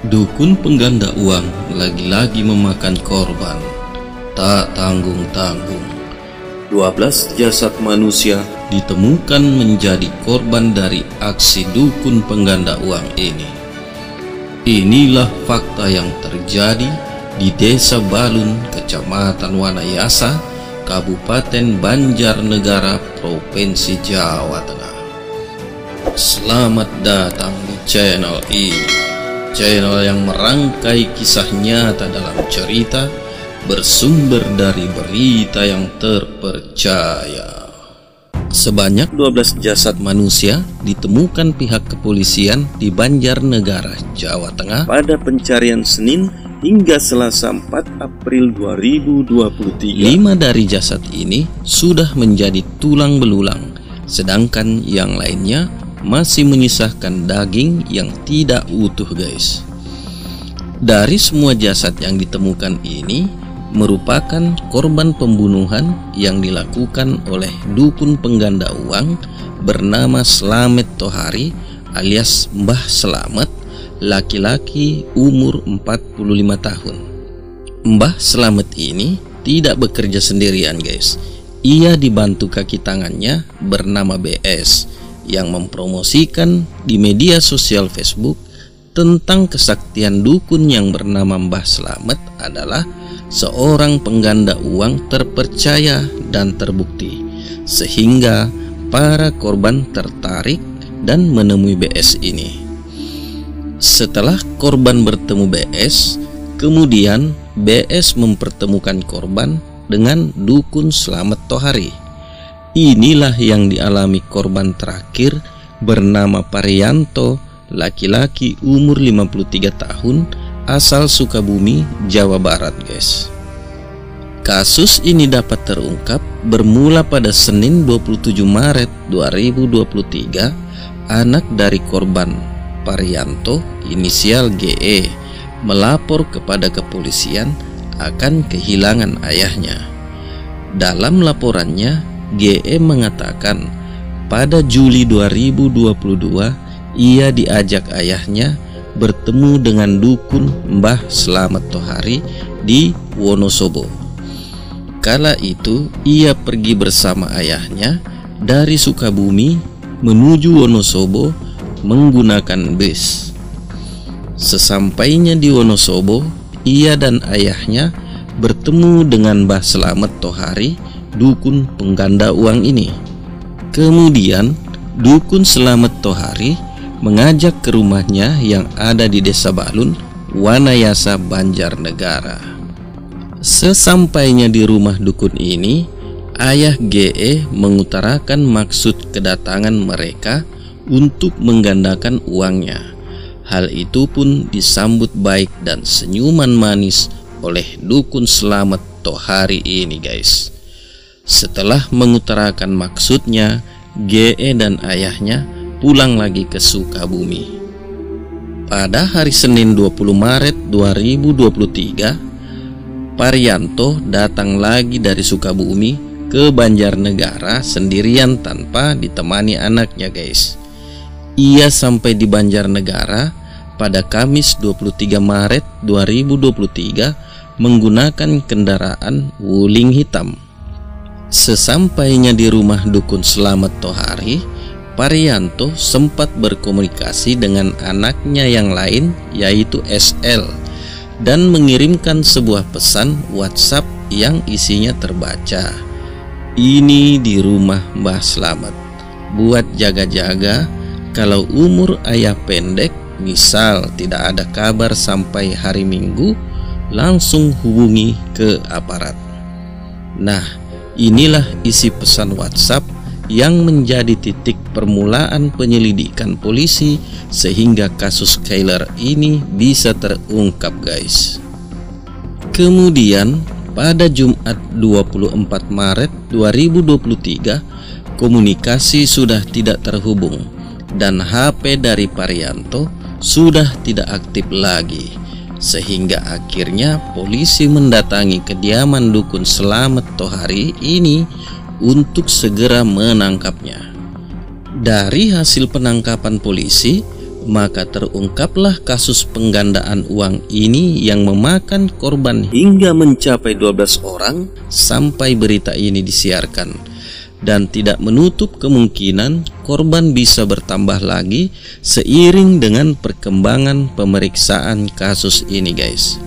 Dukun pengganda uang lagi-lagi memakan korban. Tak tanggung-tanggung, 12 jasad manusia ditemukan menjadi korban dari aksi dukun pengganda uang ini. Inilah fakta yang terjadi di Desa Balun, Kecamatan Wanayasa, Kabupaten Banjarnegara, Provinsi Jawa Tengah. Selamat datang di channel ini, channel yang merangkai kisah nyata dalam cerita bersumber dari berita yang terpercaya. Sebanyak 12 jasad manusia ditemukan pihak kepolisian di Banjarnegara, Jawa Tengah pada pencarian Senin hingga Selasa 4 April 2023. 5 dari jasad ini sudah menjadi tulang belulang, sedangkan yang lainnya masih menyisakan daging yang tidak utuh, guys. Dari semua jasad yang ditemukan ini merupakan korban pembunuhan yang dilakukan oleh dukun pengganda uang bernama Slamet Tohari alias Mbah Slamet, laki-laki umur 45 tahun. Mbah Slamet ini tidak bekerja sendirian, guys. Ia dibantu kaki tangannya bernama BS yang mempromosikan di media sosial Facebook tentang kesaktian dukun yang bernama Mbah Slamet adalah seorang pengganda uang terpercaya dan terbukti, sehingga para korban tertarik dan menemui BS ini. Setelah korban bertemu BS, kemudian BS mempertemukan korban dengan dukun Slamet Tohari. Inilah yang dialami korban terakhir bernama Parianto, laki-laki umur 53 tahun, asal Sukabumi, Jawa Barat, guys. Kasus ini dapat terungkap bermula pada Senin 27 Maret 2023. Anak dari korban, Parianto, inisial GE, melapor kepada kepolisian akan kehilangan ayahnya. Dalam laporannya, GE mengatakan pada Juli 2022 ia diajak ayahnya bertemu dengan dukun Mbah Slamet Tohari di Wonosobo. Kala itu ia pergi bersama ayahnya dari Sukabumi menuju Wonosobo menggunakan bus. Sesampainya di Wonosobo, ia dan ayahnya bertemu dengan Mbah Slamet Tohari, dukun pengganda uang ini. Kemudian dukun Slamet Tohari mengajak ke rumahnya yang ada di Desa Balun, Wanayasa, Banjarnegara. Sesampainya di rumah dukun ini, ayah GE mengutarakan maksud kedatangan mereka untuk menggandakan uangnya. Hal itu pun disambut baik dan senyuman manis oleh dukun Slamet Tohari ini, guys. Setelah mengutarakan maksudnya, GE dan ayahnya pulang lagi ke Sukabumi. Pada hari Senin 20 Maret 2023, Parianto datang lagi dari Sukabumi ke Banjarnegara sendirian tanpa ditemani anaknya, guys. Ia sampai di Banjarnegara pada Kamis 23 Maret 2023 menggunakan kendaraan wuling hitam. Sesampainya di rumah dukun Slamet Tohari, Parianto sempat berkomunikasi dengan anaknya yang lain yaitu SL dan mengirimkan sebuah pesan WhatsApp yang isinya terbaca, "Ini di rumah Mbah Slamet. Buat jaga-jaga, kalau umur ayah pendek, misal tidak ada kabar sampai hari Minggu, langsung hubungi ke aparat." Nah, inilah isi pesan WhatsApp yang menjadi titik permulaan penyelidikan polisi sehingga kasus killer ini bisa terungkap, guys. Kemudian pada Jumat 24 Maret 2023, komunikasi sudah tidak terhubung dan HP dari Parianto sudah tidak aktif lagi, sehingga akhirnya polisi mendatangi kediaman dukun Slamet Tohari ini untuk segera menangkapnya. Dari hasil penangkapan polisi, maka terungkaplah kasus penggandaan uang ini yang memakan korban hingga mencapai 12 orang sampai berita ini disiarkan, dan tidak menutup kemungkinan korban bisa bertambah lagi seiring dengan perkembangan pemeriksaan kasus ini, guys.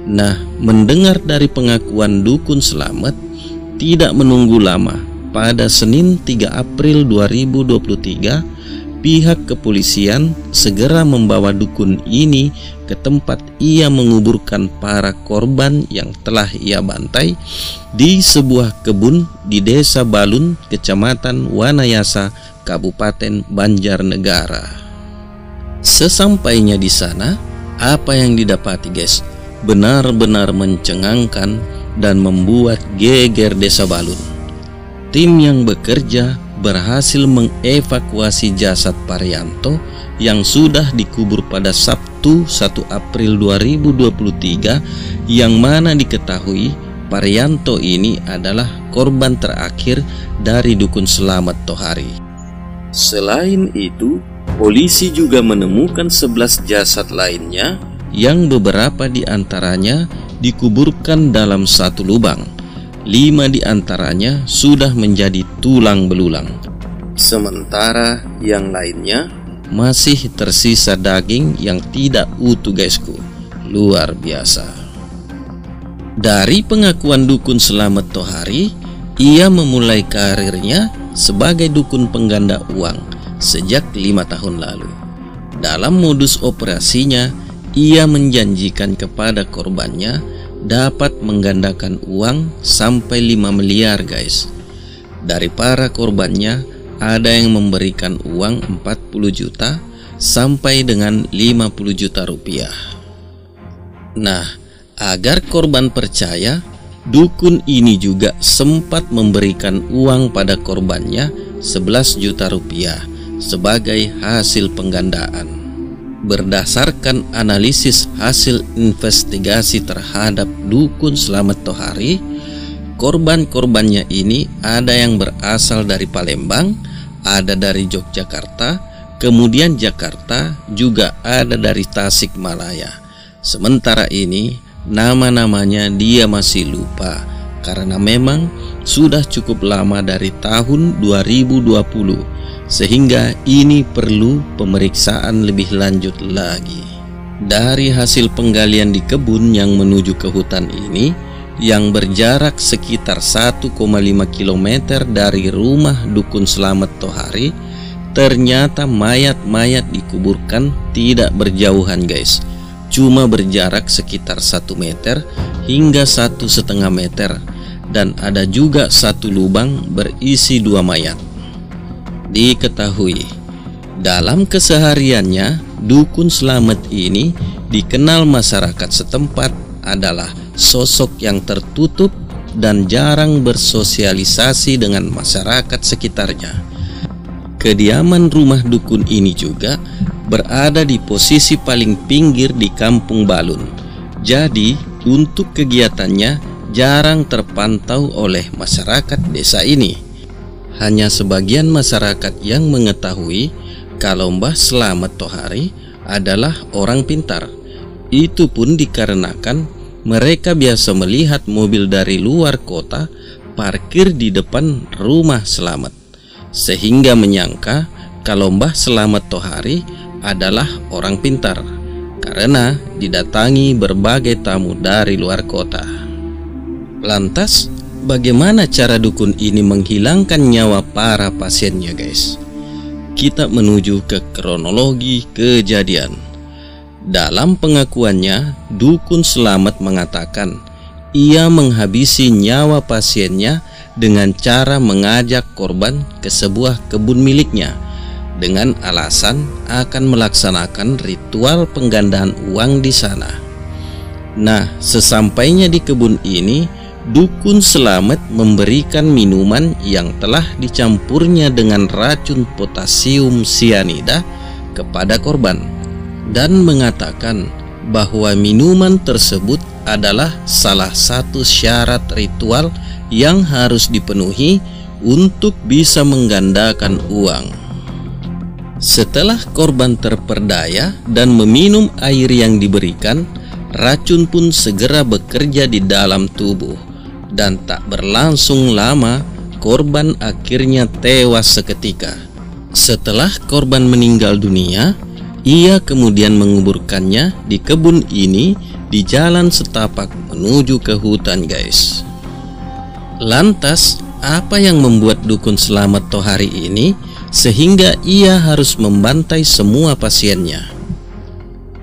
Nah, mendengar dari pengakuan Dukun Slamet, tidak menunggu lama, pada Senin 3 April 2023, pihak kepolisian segera membawa dukun ini ke tempat ia menguburkan para korban yang telah ia bantai di sebuah kebun di Desa Balun, Kecamatan Wanayasa, Kabupaten Banjarnegara. Sesampainya di sana, apa yang didapati, guys, benar-benar mencengangkan dan membuat geger Desa Balun. Tim yang bekerja berhasil mengevakuasi jasad Parianto yang sudah dikubur pada Sabtu 1 April 2023, yang mana diketahui Parianto ini adalah korban terakhir dari Dukun Slamet Tohari. Selain itu, polisi juga menemukan 11 jasad lainnya yang beberapa di antaranya dikuburkan dalam satu lubang. 5 di antaranya sudah menjadi tulang belulang, sementara yang lainnya masih tersisa daging yang tidak utuh, guysku. Luar biasa. Dari pengakuan Dukun Slamet Tohari, ia memulai karirnya sebagai dukun pengganda uang sejak 5 tahun lalu. Dalam modus operasinya, ia menjanjikan kepada korbannya dapat menggandakan uang sampai 5 miliar, guys. Dari para korbannya, ada yang memberikan uang 40 juta sampai dengan 50 juta rupiah. Nah, agar korban percaya, dukun ini juga sempat memberikan uang pada korbannya 11 juta rupiah sebagai hasil penggandaan. Berdasarkan analisis hasil investigasi terhadap Dukun Slamet Tohari, korban-korbannya ini ada yang berasal dari Palembang, ada dari Yogyakarta, kemudian Jakarta, juga ada dari Tasikmalaya. Sementara ini nama-namanya dia masih lupa karena memang sudah cukup lama dari tahun 2020. Sehingga ini perlu pemeriksaan lebih lanjut lagi. Dari hasil penggalian di kebun yang menuju ke hutan ini, yang berjarak sekitar 1,5 km dari rumah Dukun Slamet Tohari, ternyata mayat-mayat dikuburkan tidak berjauhan, guys. Cuma berjarak sekitar 1 meter hingga 1,5 meter, dan ada juga satu lubang berisi 2 mayat. Diketahui, dalam kesehariannya Dukun Slamet ini dikenal masyarakat setempat adalah sosok yang tertutup dan jarang bersosialisasi dengan masyarakat sekitarnya. Kediaman rumah dukun ini juga berada di posisi paling pinggir di Kampung Balun. Jadi, untuk kegiatannya jarang terpantau oleh masyarakat desa ini. Hanya sebagian masyarakat yang mengetahui kalau Mbah Slamet Tohari adalah orang pintar. Itu pun dikarenakan mereka biasa melihat mobil dari luar kota parkir di depan rumah Slamet, sehingga menyangka kalau Mbah Slamet Tohari adalah orang pintar karena didatangi berbagai tamu dari luar kota. Lantas, bagaimana cara dukun ini menghilangkan nyawa para pasiennya, guys? Kita menuju ke kronologi kejadian. Dalam pengakuannya, Dukun Slamet mengatakan ia menghabisi nyawa pasiennya dengan cara mengajak korban ke sebuah kebun miliknya dengan alasan akan melaksanakan ritual penggandaan uang di sana. Nah, sesampainya di kebun ini, Dukun Slamet memberikan minuman yang telah dicampurnya dengan racun potasium sianida kepada korban dan mengatakan bahwa minuman tersebut adalah salah satu syarat ritual yang harus dipenuhi untuk bisa menggandakan uang. Setelah korban terperdaya dan meminum air yang diberikan, racun pun segera bekerja di dalam tubuh, dan tak berlangsung lama korban akhirnya tewas seketika. Setelah korban meninggal dunia, ia kemudian menguburkannya di kebun ini di jalan setapak menuju ke hutan, guys. Lantas, apa yang membuat dukun Slamet Tohari ini sehingga ia harus membantai semua pasiennya?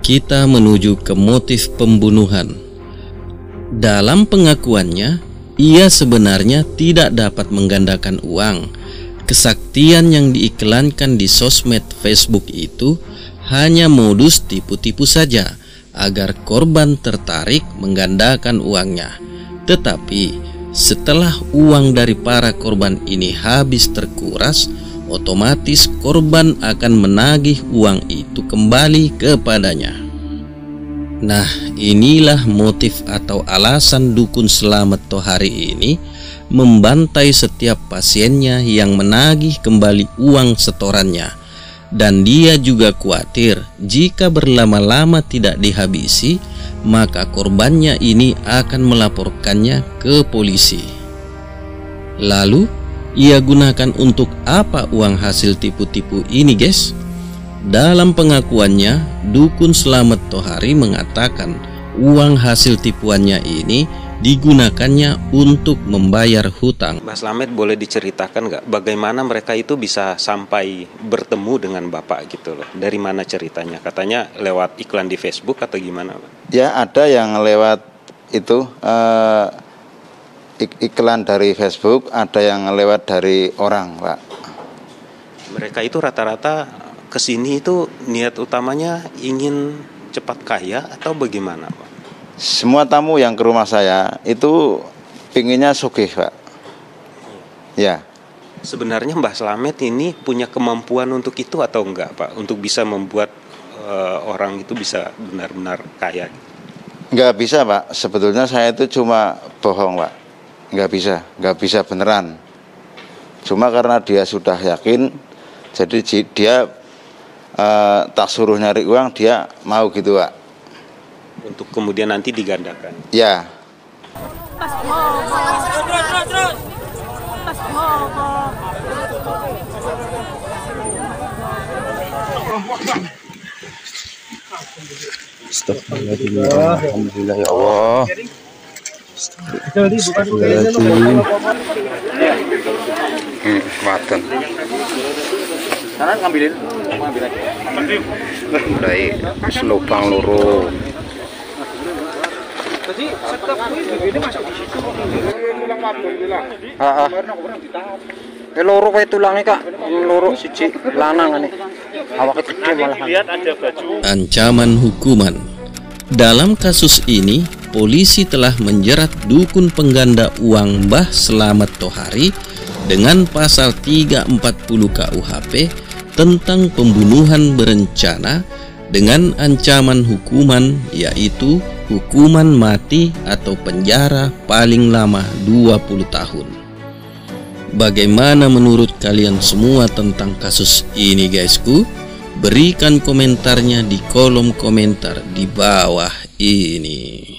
Kita menuju ke motif pembunuhan. Dalam pengakuannya, ia sebenarnya tidak dapat menggandakan uang. Kesaktian yang diiklankan di sosmed Facebook itu hanya modus tipu-tipu saja agar korban tertarik menggandakan uangnya. Tetapi setelah uang dari para korban ini habis terkuras, otomatis korban akan menagih uang itu kembali kepadanya. Nah, inilah motif atau alasan dukun Slamet Tohari ini membantai setiap pasiennya yang menagih kembali uang setorannya. Dan dia juga khawatir jika berlama-lama tidak dihabisi, maka korbannya ini akan melaporkannya ke polisi. Lalu, ia gunakan untuk apa uang hasil tipu-tipu ini, guys? Dalam pengakuannya, dukun Slamet Tohari mengatakan uang hasil tipuannya ini digunakannya untuk membayar hutang. Mbah Slamet, boleh diceritakan nggak bagaimana mereka itu bisa sampai bertemu dengan Bapak gitu loh? Dari mana ceritanya? Katanya lewat iklan di Facebook atau gimana, Pak? Ya, ada yang lewat itu iklan dari Facebook, ada yang lewat dari orang, Pak. Mereka itu rata-rata kesini itu niat utamanya ingin cepat kaya atau bagaimana, Pak? Semua tamu yang ke rumah saya itu pinginnya sugih, Pak. Ya. Sebenarnya Mbah Slamet ini punya kemampuan untuk itu atau enggak, Pak? Untuk bisa membuat orang itu bisa benar-benar kaya? Enggak bisa, Pak. Sebetulnya saya itu cuma bohong, Pak. Enggak bisa beneran. Cuma karena dia sudah yakin, jadi dia tak suruh nyari uang, dia mau gitu, Pak. Untuk kemudian nanti digandakan. Ya. Alhamdulillah ya Allah. Maten. Sana ngambilin. Mulai selubang loro. Jadi setiap ini masuk di situ. Loro wae tulangnya, Kak. Loro siji lanang ini. Awake gede malah. Lihat ada baju. Ancaman hukuman. Dalam kasus ini, polisi telah menjerat dukun pengganda uang Mbah Slamet Tohari dengan pasal 340 KUHP tentang pembunuhan berencana dengan ancaman hukuman yaitu hukuman mati atau penjara paling lama 20 tahun. Bagaimana menurut kalian semua tentang kasus ini, guysku? Berikan komentarnya di kolom komentar di bawah ini.